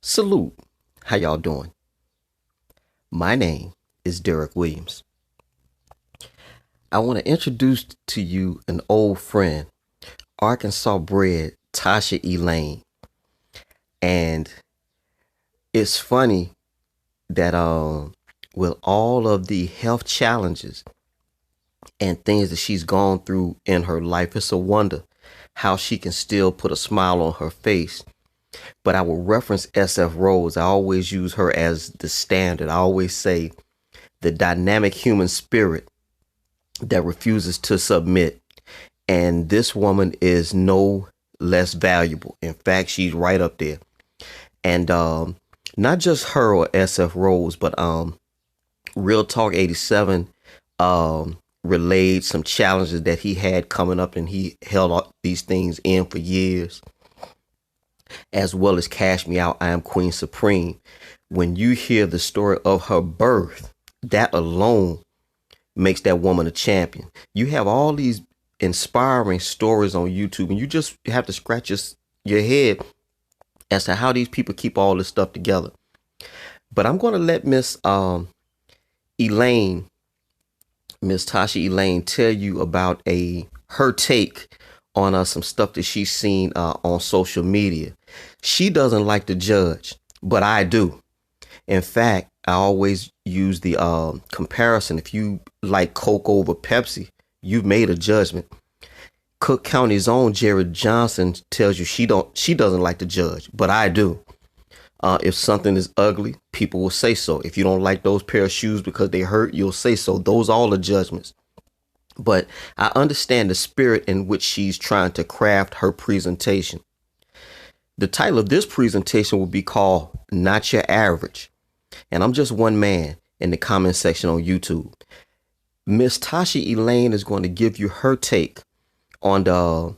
Salute. How y'all doing? My name is DerrickWilliams. I want to introduce to you an old friend, Arkansas bred Tasha Elaine. And it's funny that with all of the health challenges and things that she's gone through in her life, it's a wonder how she can still put a smile on her face. But I will reference SF Rose. I always use her as the standard. I always say the dynamic human spirit that refuses to submit. And this woman is no less valuable. In fact, she's right up there. And not just her or SF Rose, but Real Talk 87 relayed some challenges that he had coming up, and he held all these things in for years, as well as Cash Me Out, I Am Queen Supreme. When you hear the story of her birth, that alone makes that woman a champion. You have all these inspiring stories on YouTube, and you just have to scratch your head as to how these people keep all this stuff together. But I'm going to let Elaine, Miss Tasha Elaine, tell you about her take on some stuff that she's seen on social media. She doesn't like to judge, but I do. In fact, I always use the comparison. If you like Coke over Pepsi, you've made a judgment. Cook County's own Jared Johnson tells you she doesn't like to judge, but I do. If something is ugly, people will say so. If you don't like those pair of shoes because they hurt, you'll say so. Those are all the judgments. But I understand the spirit in which she's trying to craft her presentation. The title of this presentation will be called Not Your Average. And I'm just one man in the comment section on YouTube. Miss Tasha Elaine is going to give you her take on the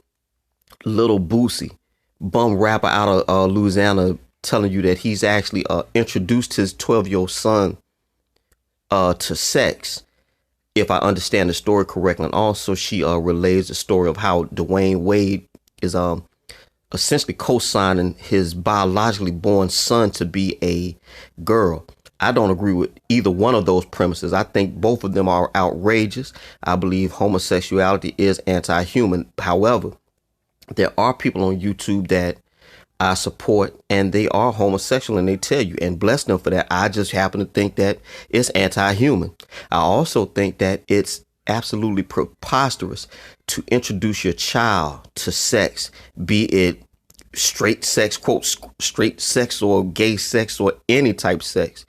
Little Boosie, bum rapper out of Louisiana, telling you that he's actually introduced his 12-year-old son to sex, if I understand the story correctly. And also she relays the story of how Dwayne Wade is essentially co-signing his biologically born son to be a girl. I don't agree with either one of those premises. I think both of them are outrageous. I believe homosexuality is anti-human. However, there are people on YouTube that I support, and they are homosexual, and they tell you, and bless them for that. I just happen to think that it's anti-human. I also think that it's absolutely preposterous to introduce your child to sex, be it straight sex, quote, straight sex, or gay sex, or any type of sex.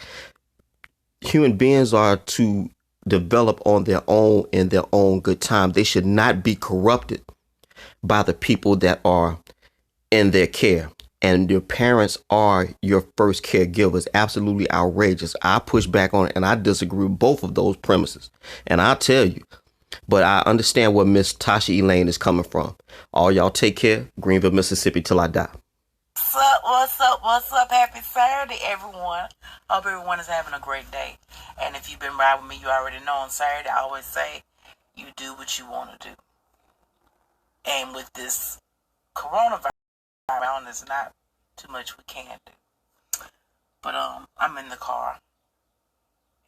Human beings are to develop on their own in their own good time. They should not be corrupted by the people that are in their care. And your parents are your first caregivers. Absolutely outrageous. I push back on it, and I disagree with both of those premises. And I'll tell you, but I understand where Miss Tasha Elaine is coming from. All y'all take care. Greenville, Mississippi, till I die. What's up, what's up, what's up? Happy Saturday, everyone. Hope everyone is having a great day. And if you've been riding with me, you already know on Saturday, I always say, you do what you want to do. And with this coronavirus, there's not too much we can do. But I'm in the car.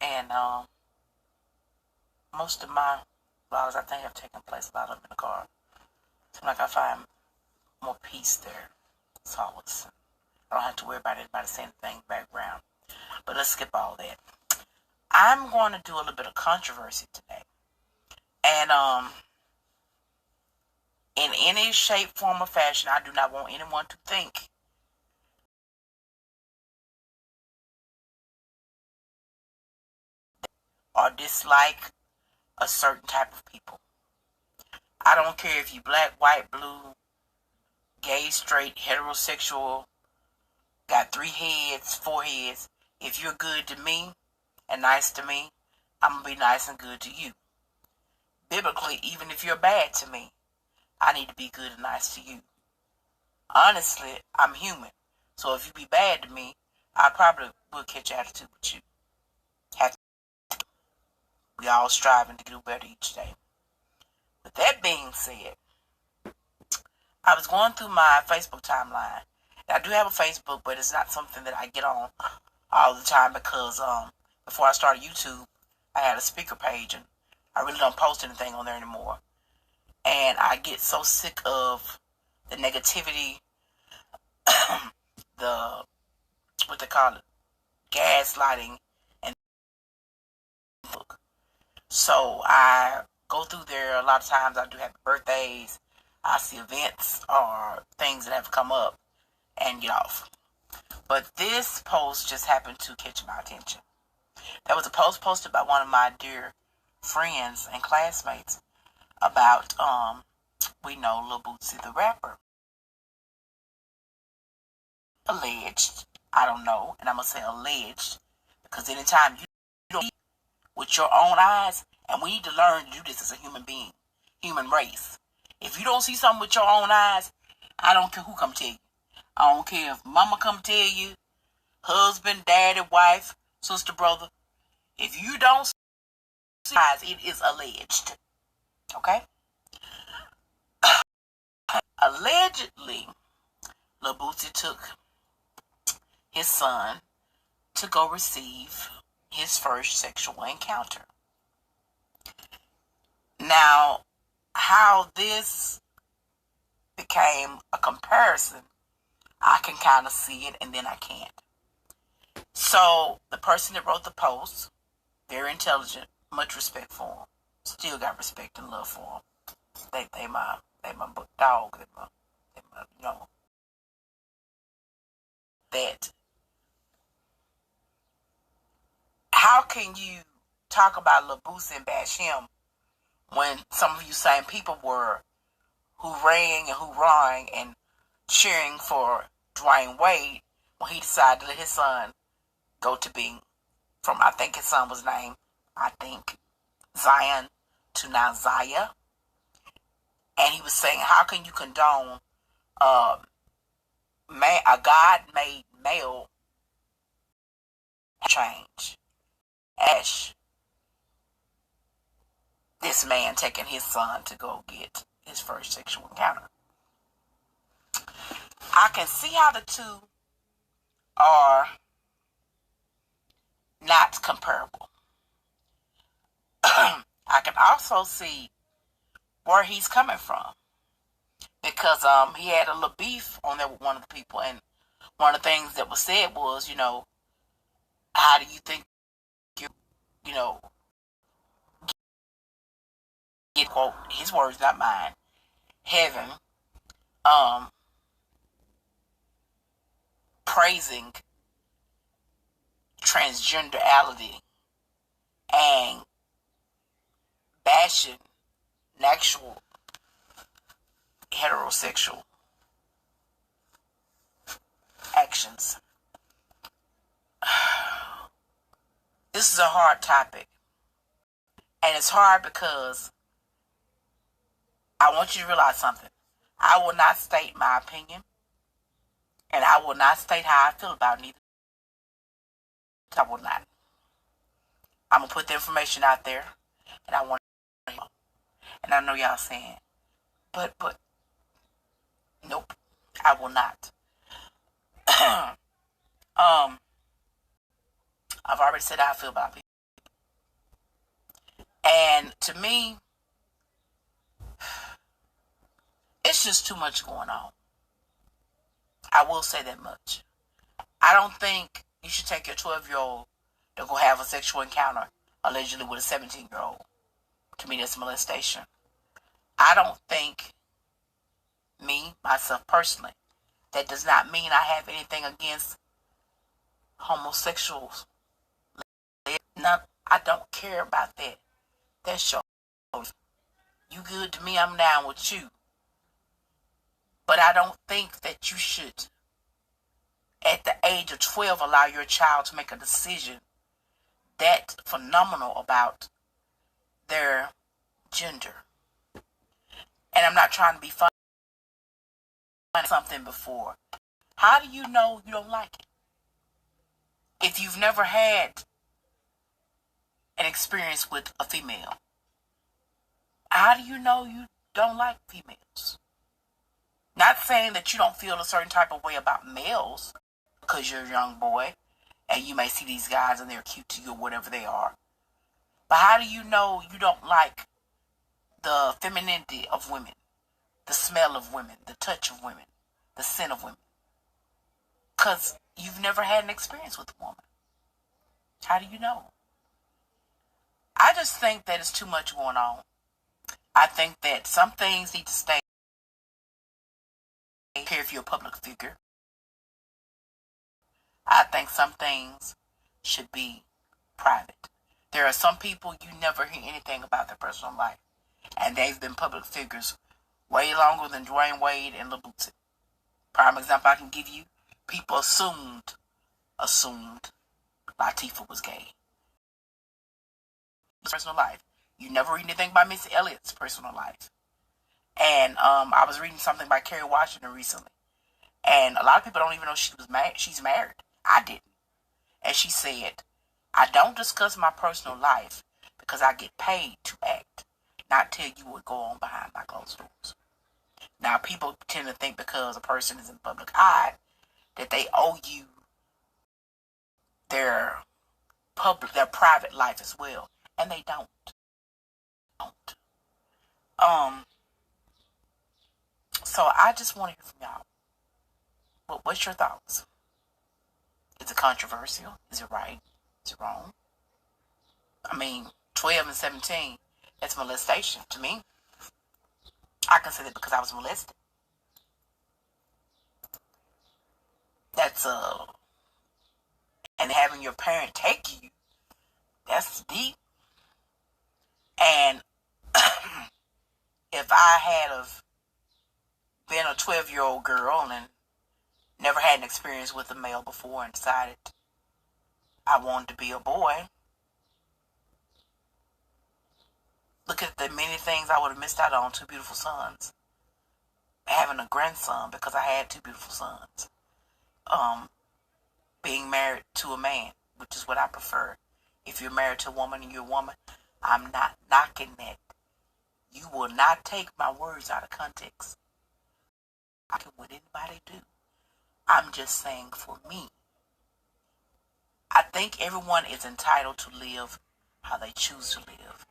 And most of my vlogs, I think, have taken place a lot of them in the car. Seems like I find more peace there. That's always. I don't have to worry about anybody saying anything in the background. But let's skip all that. I'm going to do a little bit of controversy today. And in any shape, form, or fashion, I do not want anyone to think or dislike a certain type of people. I don't care if you black, white, blue, gay, straight, heterosexual, got 3 heads, 4 heads. If you're good to me and nice to me, I'm going to be nice and good to you. Biblically, even if you're bad to me, I need to be good and nice to you. Honestly, I'm human. So if you be bad to me, I probably will catch attitude with you. We all striving to do better each day. With that being said, I was going through my Facebook timeline, I do have a Facebook, but it's not something that I get on all the time because before I started YouTube, I had a speaker page, and I really don't post anything on there anymore. And I get so sick of the negativity, the, what they call it, gaslighting, and so I go through there. A lot of times I do have birthdays, I see events or things that have come up and get off. But this post just happened to catch my attention. There was a post posted by one of my dear friends and classmates about we know Lil Bootsy the rapper. Alleged, I don't know, and I'm gonna say alleged because anytime you don't see with your own eyes, and we need to learn to do this as a human being, human race. If you don't see something with your own eyes, I don't care who come tell you. I don't care if mama come tell you, husband, daddy, wife, sister, brother. If you don't see eyes, it is alleged. Okay? Allegedly, Lil Bootsy took his son to go receive his first sexual encounter. Now, how this became a comparison, I can kind of see it and then I can't. So, the person that wrote the post, very intelligent, much respect for him. Still got respect and love for him. They my dog. They my, you know, that. How can you talk about Lil Bootsy and bash him when some of you same people were hooraying and hoorahing and cheering for Dwayne Wade when he decided to let his son go to being from, I think his son was named, Zion to now Zaya. And he was saying, how can you condone a God-made male change? Ash, this man taking his son to go get his first sexual encounter. I can see how the two are not comparable. I can also see where he's coming from because he had a little beef on there with one of the people, and one of the things that was said was, how do you think you know, get, quote, his words, not mine, heaven, praising transgenderality and bashing actual heterosexual actions. This is a hard topic. And it's hard because I want you to realize something. I will not state my opinion, and I will not state how I feel about neither. I will not. I'm going to put the information out there, and I want to hear. And I know y'all saying, but, nope, I will not. I've already said how I feel about people. And to me, it's just too much going on. I will say that much. I don't think you should take your 12-year-old to go have a sexual encounter, allegedly with a 17-year-old. To me, that's molestation. I don't think, myself personally, that does not mean I have anything against homosexuals. No, I don't care about that. That's your. You good to me, I'm down with you. But I don't think that you should, at the age of 12, allow your child to make a decision that phenomenal about their gender. And I'm not trying to be funny. Something before. How do you know you don't like it? If you've never had an experience with a female, how do you know you don't like females? Not saying that you don't feel a certain type of way about males because you're a young boy and you may see these guys and they're cute to you or whatever they are. But how do you know you don't like the femininity of women, the smell of women, the touch of women, the scent of women? Because you've never had an experience with a woman. How do you know? I just think that it's too much going on. I think that some things need to stay here if you're a public figure. I think some things should be private. There are some people you never hear anything about their personal life, and they've been public figures way longer than Dwayne Wade and Lil Bootsy. Prime example I can give you, people assumed Latifah was gay. Personal life. You never read anything about Missy Elliott's personal life. And I was reading something by Kerry Washington recently. And a lot of people don't even know she was she's married. I didn't. And she said, I don't discuss my personal life because I get paid to act, not tell you what go on behind my closed doors. Now, people tend to think because a person is in the public eye that they owe you their private life as well. And they don't. So I just want to hear from y'all. What's your thoughts? Is it controversial? Is it right? Is it wrong? I mean, 12 and 17, that's molestation to me. I consider it because I was molested. That's and having your parent take you, that's deep. And if I had of been a 12-year-old girl and never had an experience with a male before and decided I wanted to be a boy, look at the many things I would have missed out on. 2 beautiful sons. Having a grandson because I had 2 beautiful sons. Being married to a man, which is what I prefer. If you're married to a woman and you're a woman, I'm not knocking that. You will not take my words out of context. I can what anybody do. I'm just saying for me. I think everyone is entitled to live how they choose to live.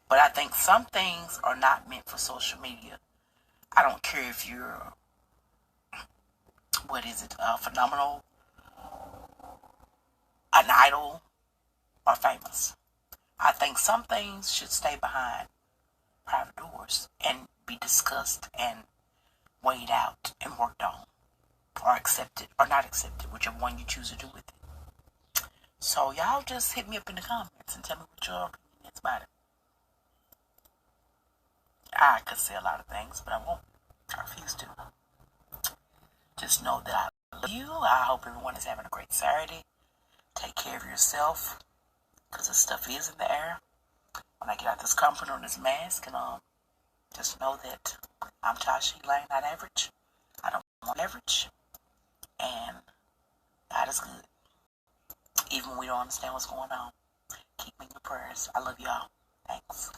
But I think some things are not meant for social media. I don't care if you're, phenomenal, an idol, or famous. I think some things should stay behind private doors and be discussed and weighed out and worked on, or accepted or not accepted, whichever one you choose to do with it. So y'all just hit me up in the comments and tell me what your opinion is about it. I could say a lot of things, but I won't. I refuse to. Just know that I love you. I hope everyone is having a great Saturday. Take care of yourself, because this stuff is in the air. When I get out this comfort on this mask, and just know that I'm Tasha Elaine, not average. I don't want average, and God is good. Even when we don't understand what's going on, keep me in your prayers. I love y'all. Thanks.